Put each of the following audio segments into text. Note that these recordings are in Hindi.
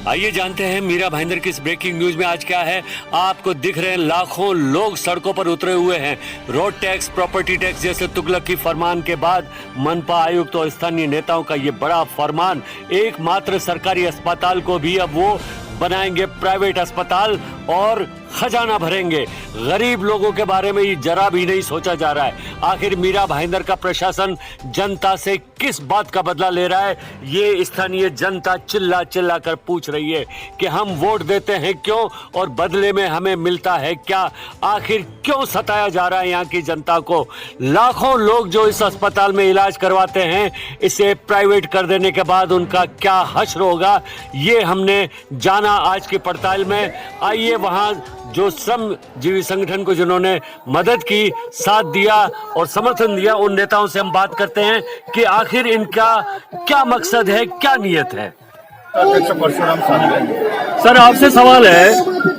आइए जानते हैं मीरा भाईंदर की इस ब्रेकिंग न्यूज में आज क्या है। आपको दिख रहे हैं लाखों लोग सड़कों पर उतरे हुए हैं। रोड टैक्स, प्रॉपर्टी टैक्स जैसे तुगलक की फरमान के बाद मनपा आयुक्त और स्थानीय नेताओं का ये बड़ा फरमान, एकमात्र सरकारी अस्पताल को भी अब वो बनाएंगे प्राइवेट अस्पताल और खजाना भरेंगे। गरीब लोगों के बारे में ये जरा भी नहीं सोचा जा रहा है। आखिर मीरा भाईंदर का प्रशासन जनता से किस बात का बदला ले रहा है, ये स्थानीय जनता चिल्ला चिल्ला कर पूछ रही है कि हम वोट देते हैं क्यों और बदले में हमें मिलता है क्या। आखिर क्यों सताया जा रहा है यहाँ की जनता को। लाखों लोग जो इस अस्पताल में इलाज करवाते हैं, इसे प्राइवेट कर देने के बाद उनका क्या हश्र होगा, ये हमने जाना आज की पड़ताल में। आइए वहां जो श्रमजीवी संगठन को जिन्होंने मदद की, साथ दिया और समर्थन दिया, उन नेताओं से हम बात करते हैं कि आखिर इनका क्या मकसद है, क्या नियत है। सर, आपसे सवाल है,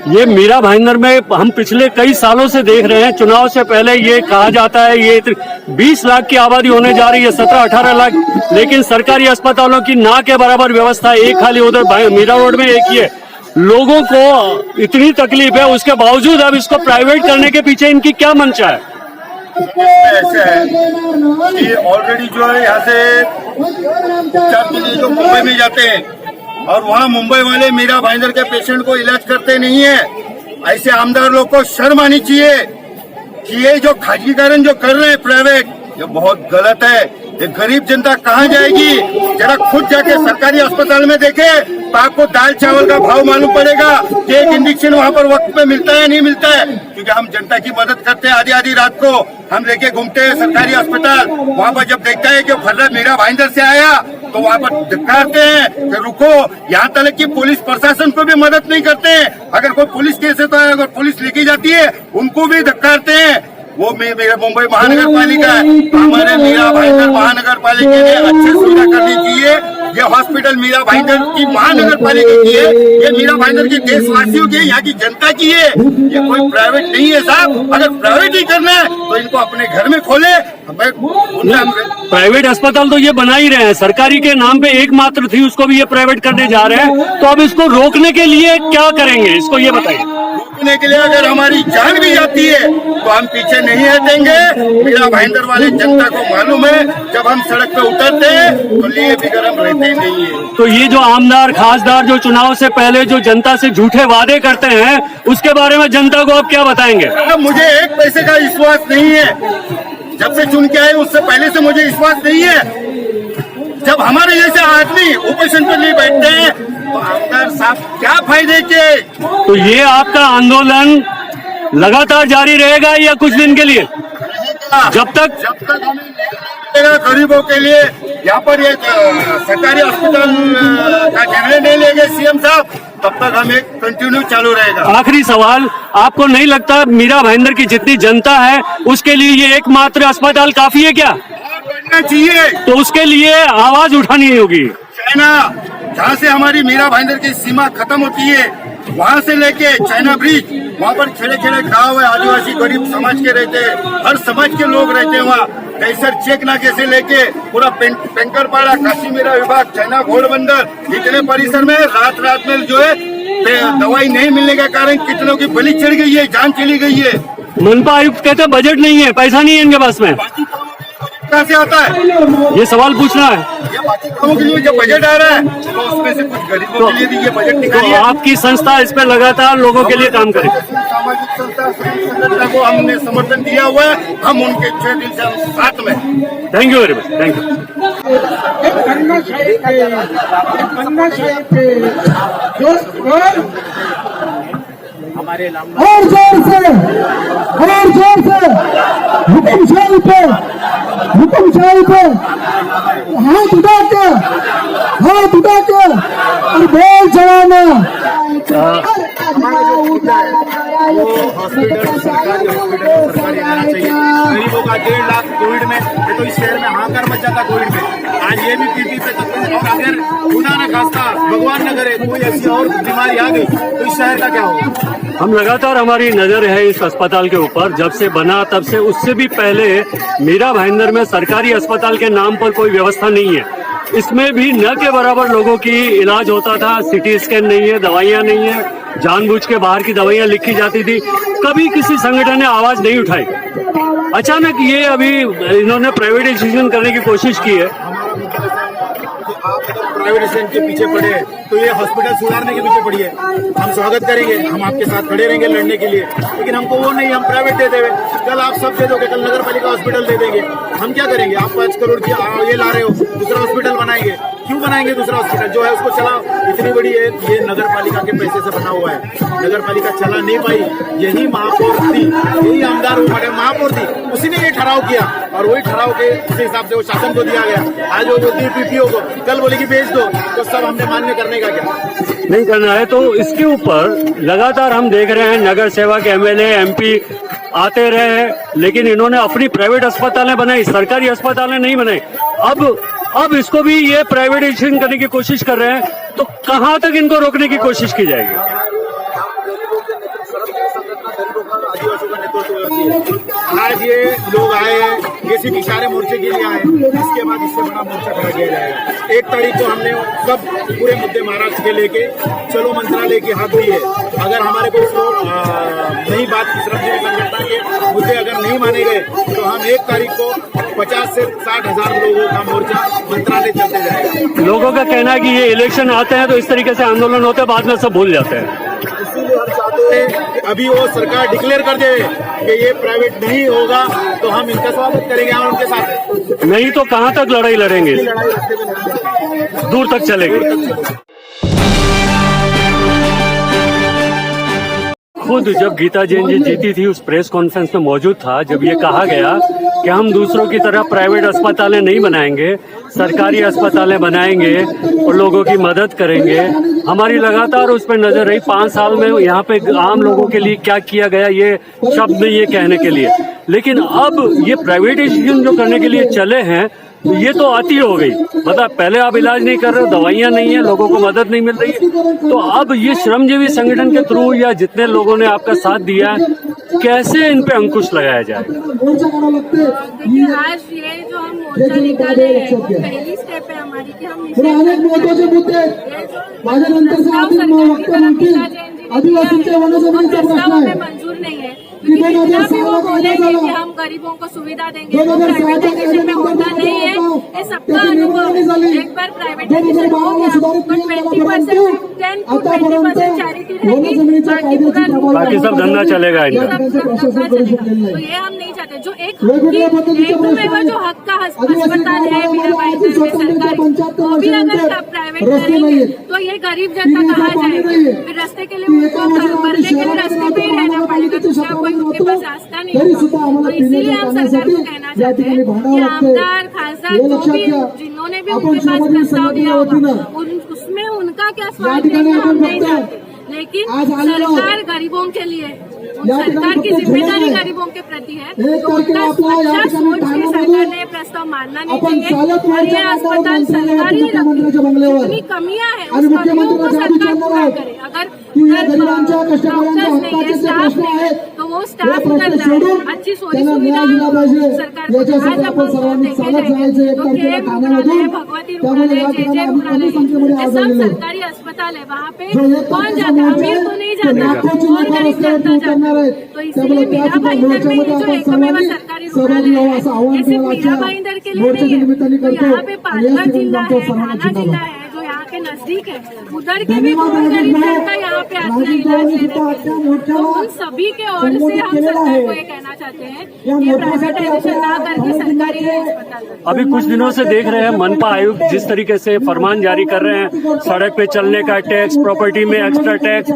ये मीरा भाईंदर में हम पिछले कई सालों से देख रहे हैं, चुनाव से पहले ये कहा जाता है ये 20 लाख की आबादी होने जा रही है, 17-18 लाख, लेकिन सरकारी अस्पतालों की ना के बराबर व्यवस्था, एक खाली उधर मीरा रोड में एक ही है। लोगों को इतनी तकलीफ है, उसके बावजूद अब इसको प्राइवेट करने के पीछे इनकी क्या मंशा है? ऐसे है कि ऑलरेडी जो है यहाँ से उपचार के लिए जो मुंबई में जाते हैं और वहाँ मुंबई वाले मीरा भाईंदर के पेशेंट को इलाज करते नहीं है। ऐसे आमदार लोग को शर्म आनी चाहिए कि ये जो खाजगीकरण जो कर रहे हैं प्राइवेट, ये बहुत गलत है। ये गरीब जनता कहाँ जाएगी? जरा खुद जाके सरकारी अस्पताल में देखे तो आपको दाल चावल का भाव मालूम पड़ेगा कि एक इंजेक्शन वहाँ पर वक्त पे मिलता है नहीं मिलता है। क्योंकि हम जनता की मदद करते हैं, आधी आधी रात को हम लेके घूमते हैं सरकारी अस्पताल। वहाँ पर जब देखता है कि फर्रा मीरा भाईंदर से आया तो वहाँ पर धिक्कारते हैं कि रुको। यहाँ तक कि पुलिस प्रशासन को भी मदद नहीं करते हैं। अगर कोई पुलिस केस है तो अगर पुलिस लेके जाती है उनको भी धिक्कारते हैं। वो मेरा मुंबई महानगर पालिका है, हमारे मीरा भाईंदर महानगर पालिका ने अच्छी सुविधा करनी चाहिए। ये हॉस्पिटल मीरा भाईंदर की महानगर पालिका की है, ये मीरा भाईंदर की देशवासियों की, यहाँ की जनता की है। ये कोई प्राइवेट नहीं है साहब। अगर प्राइवेट ही करना है तो इनको अपने घर में खोले। प्राइवेट अस्पताल तो ये बना ही रहे हैं, सरकारी के नाम पे एकमात्र थी, उसको भी ये प्राइवेट करने जा रहे हैं। तो अब इसको रोकने के लिए क्या करेंगे, इसको ये बताइए। रोकने के लिए अगर हमारी जान भी जाती है तो हम पीछे नहीं हटेंगे। मीरा भाईंदर वाले जनता को मालूम है, जब हम सड़क पे उतरते हैं तो लिए भी गर्म रहते नहीं है। तो ये जो आमदार खासदार जो चुनाव से पहले जो जनता से झूठे वादे करते हैं, उसके बारे में जनता को आप क्या बताएंगे? मुझे एक पैसे का विश्वास नहीं है। जब से चुन के आए उससे पहले से मुझे विश्वास नहीं है। जब हमारे जैसे आदमी ओपोजिशन पे नहीं बैठते हैं तो आमदार साहब क्या फायदे के। तो ये आपका आंदोलन लगातार जारी रहेगा या कुछ दिन के लिए? जब तक हमें गरीबों के लिए यहाँ पर ये सरकारी अस्पताल का निर्णय नहीं लेंगे सीएम साहब, तब तक हमें कंटिन्यू चालू रहेगा। आखिरी सवाल, आपको नहीं लगता मीरा भाईंदर की जितनी जनता है उसके लिए ये एकमात्र अस्पताल काफी है क्या? बढ़ना चाहिए। तो उसके लिए आवाज उठानी होगी। चाइना, जहाँ से हमारी मीरा भाईंदर की सीमा खत्म होती है, वहाँ से लेके चाइना ब्रिज, वहाँ पर खेड़े खेड़े गाँव है, आदिवासी गरीब समाज के रहते हैं, हर समाज के लोग रहते हैं वहाँ। कैसर चेक नाके से लेके पूरा पेंकरपाड़ा, काशी मीरा विभाग, चाइना घोड़बंदर, इतने परिसर में रात रात में जो है दवाई नहीं मिलने के कारण कितनों की बलि चढ़ गई है, जान चली गई है। मनपा आयुक्त कहते हैं बजट नहीं है, पैसा नहीं है इनके पास में। कहाँ से आता है? ये सवाल पूछना है। ये बाकी कामों के लिए जो बजट आ रहा है तो उसमें से कुछ गरीबों के लिए भी ये बजट निकालिए। तो आपकी संस्था इस पे लगातार लोगों के लिए काम करे। सामाजिक संस्था को हमने समर्थन दिया हुआ है, हम उनके 6 दिल से हम साथ में। Thank you very much, thank you. और जोर से हुकुमशाही पे हाथ उठा के और बोल चढ़ाना। गरीबों का 1.5 लाख कोविड में, ये तो इस शहर में हाहाकार मच जाता कोविड में। आज ये भी पीपी पे और अगर खुदा न खास्ता भगवान न करे कोई ऐसी और बीमारी आ गई तो इस शहर का क्या होगा? हम लगातार, हमारी नजर है इस अस्पताल के ऊपर, जब से बना तब से, उससे भी पहले मीरा भाईंदर में सरकारी अस्पताल के नाम पर कोई व्यवस्था नहीं है। इसमें भी न के बराबर लोगों की इलाज होता था। सिटी स्कैन नहीं है, दवाइयां नहीं है, जानबूझ के बाहर की दवाइयां लिखी जाती थी। कभी किसी संगठन ने आवाज नहीं उठाई। अचानक ये अभी इन्होंने प्राइवेटाइजेशन करने की कोशिश की है। प्राइवेटाइजेशन के पीछे पड़े हैं तो ये हॉस्पिटल सुधारने के पीछे पड़ी है। हम स्वागत करेंगे, हम आपके साथ खड़े रहेंगे लड़ने के लिए, लेकिन हमको वो नहीं, हम प्राइवेट दे देंगे। कल आप सब दे दोगे, कल नगर पालिका हॉस्पिटल दे देंगे, हम क्या करेंगे? आप 5 करोड़ की ये ला रहे हो, दूसरा हॉस्पिटल बनाएंगे। क्यों बनाएंगे दूसरा हॉस्पिटल? जो है उसको चलाओ। इतनी बड़ी है, ये नगर पालिका के पैसे से बना हुआ है। नगर पालिका चला नहीं पाई, यही महापौर थी, यही आमदार महापौर थी, उसी ने ये ठहराव किया और वही ठहराव के हिसाब से वो शासन को दिया गया। आज वो बोलती है पीपीओ को, कल बोलेगी भेज दो, तो सब हमने मान्य करने का क्या नहीं करना है। तो इसके ऊपर लगातार हम देख रहे हैं नगर सेवक, एमएलए, एमपी आते रहे हैं, लेकिन इन्होंने अपनी प्राइवेट अस्पतालें बनाई, सरकारी अस्पतालें नहीं बनाई। अब इसको भी ये प्राइवेटाइजेशन करने की कोशिश कर रहे हैं, तो कहां तक इनको रोकने की कोशिश की जाएगी? आदिवासियों का नेतृत्व। आज ये लोग आए हैं, ये सिर्फ इशारे मोर्चे के लिए आए, इसके बाद इससे बड़ा मोर्चा खड़ा किया जाएगा। 1 तारीख को हमने सब पूरे मुद्दे महाराष्ट्र के लेके चलो मंत्रालय की हाथ दी है। अगर हमारे को नई बात श्रमजीवी संगठन के मुद्दे अगर नहीं माने गए तो हम 1 तारीख को 50 से 60 हजार लोगों का मोर्चा मंत्रालय चलते जाएगा। लोगों का कहना है कि ये इलेक्शन आते हैं तो इस तरीके से आंदोलन होते हैं, बाद में सब भूल जाते हैं। इसीलिए हम चाहते हैं कि अभी वो सरकार डिक्लेयर कर दे कि ये प्राइवेट नहीं होगा, तो हम इनका स्वागत करेंगे और उनके साथ। नहीं तो कहां तक लड़ाई लड़ेंगे? लड़ाई रास्ते में लड़ेंगे, दूर तक चलेगी। खुद जब गीता जैन जी जीती थी उस प्रेस कॉन्फ्रेंस में मौजूद था, जब ये कहा गया कि हम दूसरों की तरह प्राइवेट अस्पतालें नहीं बनाएंगे, सरकारी अस्पतालें बनाएंगे और लोगों की मदद करेंगे। हमारी लगातार उस पर नजर रही। 5 साल में यहाँ पे आम लोगों के लिए क्या किया गया ये शब्द नहीं है कहने के लिए, लेकिन अब ये प्राइवेटाइजेशन जो करने के लिए चले हैं ये तो अति हो गई। मतलब पहले आप इलाज नहीं कर रहे हो, दवाइयां नहीं है, लोगों को मदद नहीं मिल रही है, तो अब ये श्रमजीवी संगठन के थ्रू या जितने लोगों ने आपका साथ दिया है, कैसे इन पे अंकुश लगाया जाए? देखिए, आज ये जो हम मोर्चा निकाले हैं वो पहली स्टेप है हमारी कि हम मंजूर नहीं है, क्योंकि जितना भी वो बोलेंगे कि हम गरीबों को सुविधा देंगे, वो प्राइवेटाइजेशन में होता नहीं है। ये सबका अनुभव, एक बार प्राइवेटाइजेशन हो गया तो 20% 10 to 20% चैरिटी रहेगी, बाकी सब धंधा चलेगा इनका। तो ये हम नहीं चाहते। जो एक जो हक का अस्पताल है मेरा भाईंदर में सरकारी, वो भी अगर प्राइवेट करेंगे तो ये गरीब जनता कहाँ जाएगी? फिर रास्ते के लिए उनको मरने के लिए रास्ते पे ही रहना पड़ेगा, दूसरा कोई उनके पास रास्ता नहीं होगा। तो इसीलिए हम सरकार को कहना चाहते हैं कि आमदार, खासदार, जो भी जिन्होंने भी उनके पास प्रस्ताव दिया होगा उसमें उनका क्या स्वार्थ है हम नहीं जानते, लेकिन सरकार गरीबों के लिए, सरकार की जिम्मेदारी गरीबों के प्रति है, तो उनका अच्छा सोच के सरकार ने प्रस्ताव मानना नहीं चाहिए। और ये अस्पताल सरकारी जितनी कमियां हैं उस कमियों को सरकार पूरा करे। अगर डॉक्टर्स नहीं है, स्टाफ नहीं है, तो वो स्टाफ उधर लाए, अच्छी सुविधा सरकार को। आज हम देखे जाएंगे तो केएम रुग्णालय, भगवती रुग्णालय, जेजे रुग्णालय, ऐसा सरकारी अस्पताल है, वहाँ पे कौन जाता है? अमीर तो नहीं जाता और गरीब जनता जाता है। तो इसलिए मीरा भाईंदर में ये जो एकमेव सरकारी रुग्णालय है, ये सिर्फ मीरा भाईंदर के लिए नहीं है। तो यहाँ पे पालघर जिला है, ठाना जिला है, जो यहाँ के नजदीक है, उधर के भी बहुत गरीब जनता यहाँ पे अपना इलाज लेने के लिए। तो उन सभी के ओर से हम सरकार को ये कहना चाहते हैं कि प्राइवेटाइजेशन ना करके सरकारी अस्पताल। अभी कुछ दिनों से देख रहे हैं मनपा आयुक्त जिस तरीके से फरमान जारी कर रहे हैं, सड़क पे चलने का टैक्स, प्रॉपर्टी में एक्स्ट्रा टैक्स,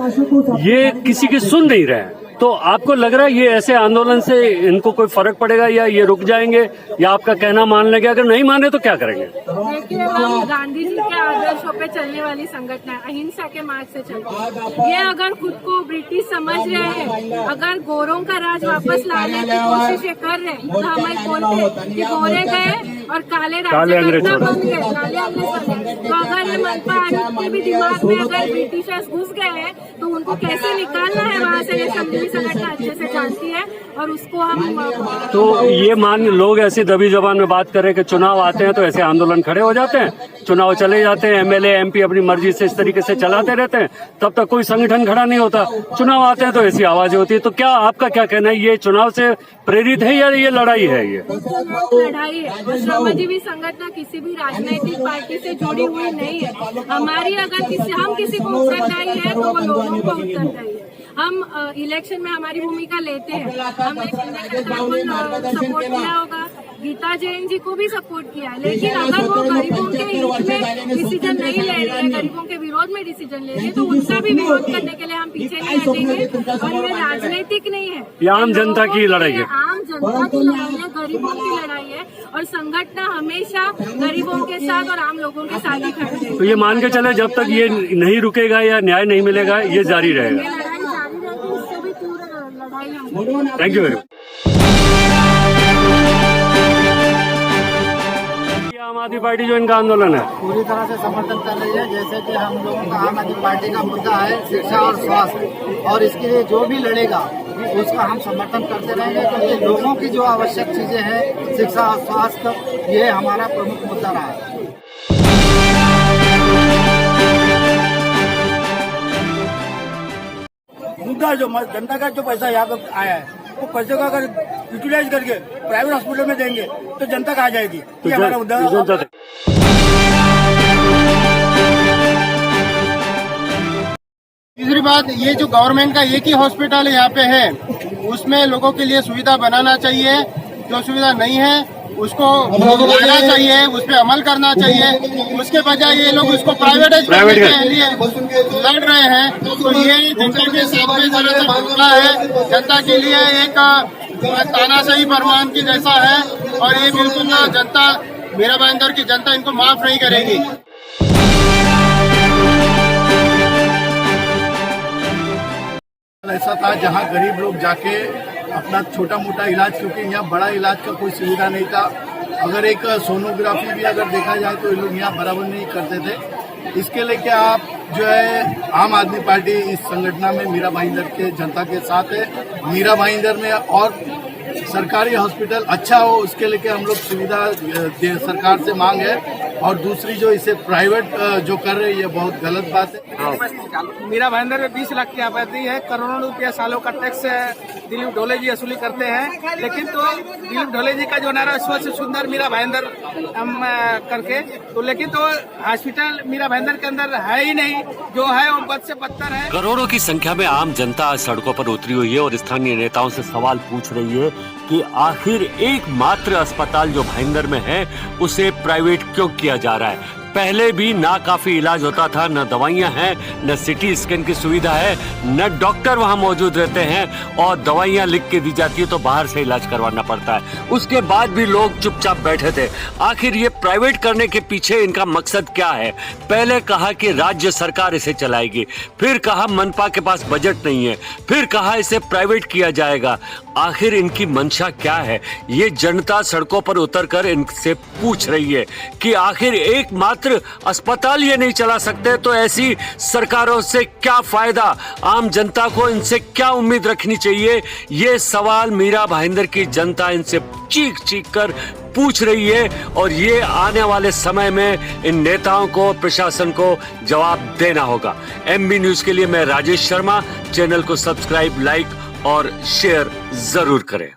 ये किसी की सुन नहीं रहे हैं। तो आपको लग रहा है ये ऐसे आंदोलन से इनको कोई फर्क पड़ेगा या ये रुक जाएंगे या आपका कहना मान लेंगे? अगर नहीं माने तो क्या करेंगे? देखिए, हम गांधी जी के आदर्शों पे चलने वाली संगठन है, अहिंसा के मार्ग से चलते। ये अगर खुद को ब्रिटिश समझ रहे हैं, अगर गोरों का राज वापस लाने की कोशिश ये कर रहे हैं, तो हमें बोलते कि गोरे गए और काले अंग्रेज बन गए, काले अंग्रेज बन गए। तो अगर ये मनपा आयुक्त के भी दिमाग में अगर ब्रिटिशर्स घुस गए हैं तो उनको कैसे निकालना है वहाँ से, ये संगठन अच्छे से जानती है और उसको हम तो ये मान लोग ऐसी दबी जबान में बात करें कि चुनाव आते हैं तो ऐसे आंदोलन खड़े हो जाते हैं, चुनाव चले जाते हैं, एमएलए एमपी अपनी मर्जी से इस तरीके से चलाते रहते हैं, तब तक कोई संगठन खड़ा नहीं होता, चुनाव आते हैं तो ऐसी आवाजें होती है। तो क्या आपका क्या कहना है, ये चुनाव से प्रेरित है या ये लड़ाई है? ये लड़ाई है और श्रमजीवी संगठन किसी भी राजनीतिक पार्टी से जुड़ी हुई नहीं है। हमारी अगर हम किसी को उत्तरदायी है तो वो लोगों को उत्तरदायी है। हम इलेक्शन में हमारी भूमिका लेते हैं। हमने शिंदे सरकार को सपोर्ट किया होगा, गीता जैन जी को भी सपोर्ट किया है, लेकिन अगर वो गरीबों के हित में डिसीजन नहीं ले रहे हैं, गरीबों के विरोध में डिसीजन ले रहे हैं, तो उनका भी विरोध करने के लिए हम पीछे नहीं हटेंगे। और ये राजनीतिक नहीं है, ये आम जनता की लड़ाई है, आम जनता की लड़ाई है, गरीबों की लड़ाई है और संगठन हमेशा गरीबों के साथ और आम लोगों के साथ ही खड़े हैं। तो ये मान के चले जब तक ये नहीं रुकेगा या न्याय नहीं मिलेगा ये जारी रहेगा। ये लड़ाई जारी रहेगी, इससे भी पूरी लड़ाई हम। Thank you very much. आम आदमी पार्टी जो इनका आंदोलन है पूरी तरह से समर्थन कर रही है। जैसे कि हम लोगों का आम आदमी पार्टी का मुद्दा है शिक्षा और स्वास्थ्य, और इसके लिए जो भी लड़ेगा उसका हम समर्थन करते रहेंगे, क्योंकि लोगों की जो आवश्यक चीजें हैं शिक्षा और स्वास्थ्य, ये हमारा प्रमुख मुद्दा रहा है। मुद्दा जो जनता का जो पैसा यहाँ पर आया है वो पैसे को अगर यूटिलाइज करके प्राइवेट हॉस्पिटल में देंगे तो जनता कहाँ जाएगी, ये हमारा मुद्दा है। तीसरी बात, ये जो गवर्नमेंट का एक ही हॉस्पिटल यहाँ पे है उसमें लोगों के लिए सुविधा बनाना चाहिए। जो सुविधा नहीं है उसको लाना चाहिए, उस पर अमल करना चाहिए। उसके बजाय ये लोग उसको प्राइवेटाइज करने के लिए लड़ रहे हैं, तो ये जनता के साथ में जरा सा धोखा है। जनता के लिए एक तानाशाही फरमान की जैसा है और ये बिल्कुल जनता, मीरा भाईंदर की जनता इनको माफ नहीं करेगी। ऐसा था जहां गरीब लोग जाके अपना छोटा मोटा इलाज, क्योंकि यहाँ बड़ा इलाज का कोई सुविधा नहीं था। अगर एक सोनोग्राफी भी अगर देखा जाए तो ये लोग यहाँ बराबर नहीं करते थे। इसके लेके आप जो है आम आदमी पार्टी इस संगठन में मीरा भाईंदर के जनता के साथ है। मीरा भाईंदर में और सरकारी हॉस्पिटल अच्छा हो उसके लेके हम लोग सुविधा सरकार से मांग है, और दूसरी जो इसे प्राइवेट जो कर रहे हैं ये बहुत गलत बात है। मीरा भाईंदर में 20 लाख की आबादी है, करोड़ों रुपया सालों का टैक्स दिलीप ढोले जी वसूली करते हैं, लेकिन तो दिलीप ढोले जी का जो नारा स्वच्छ सुंदर मीरा भाईंदर करके, तो लेकिन तो हॉस्पिटल मीरा भाईंदर के अंदर है ही नहीं, जो है वो बद से बदतर है। करोड़ों की संख्या में आम जनता सड़कों पर उतरी हुई है और स्थानीय नेताओं से सवाल पूछ रही है कि आखिर एकमात्र अस्पताल जो भाईंदर में है उसे प्राइवेट क्यों किया जा रहा है। पहले भी ना काफी इलाज होता था, न दवाइयां हैं, न सिटी स्कैन की सुविधा है, न डॉक्टर वहां मौजूद रहते हैं, और दवाइयां लिख के दी जाती है तो बाहर से इलाज करवाना पड़ता है। उसके बाद भी लोग चुपचाप बैठे थे। आखिर ये प्राइवेट करने के पीछे इनका मकसद क्या है? पहले कहा कि राज्य सरकार इसे चलाएगी, फिर कहा मनपा के पास बजट नहीं है, फिर कहा इसे प्राइवेट किया जाएगा। आखिर इनकी मंशा क्या है? ये जनता सड़कों पर उतरकर इनसे पूछ रही है कि आखिर एकमात्र अस्पताल ये नहीं चला सकते तो ऐसी सरकारों से क्या फायदा? आम जनता को इनसे क्या उम्मीद रखनी चाहिए? ये सवाल मीरा भाईंदर की जनता इनसे चीख चीख कर पूछ रही है, और ये आने वाले समय में इन नेताओं को, प्रशासन को जवाब देना होगा। एमबी न्यूज के लिए मैं राजेश शर्मा। चैनल को सब्सक्राइब, लाइक और शेयर जरूर करें।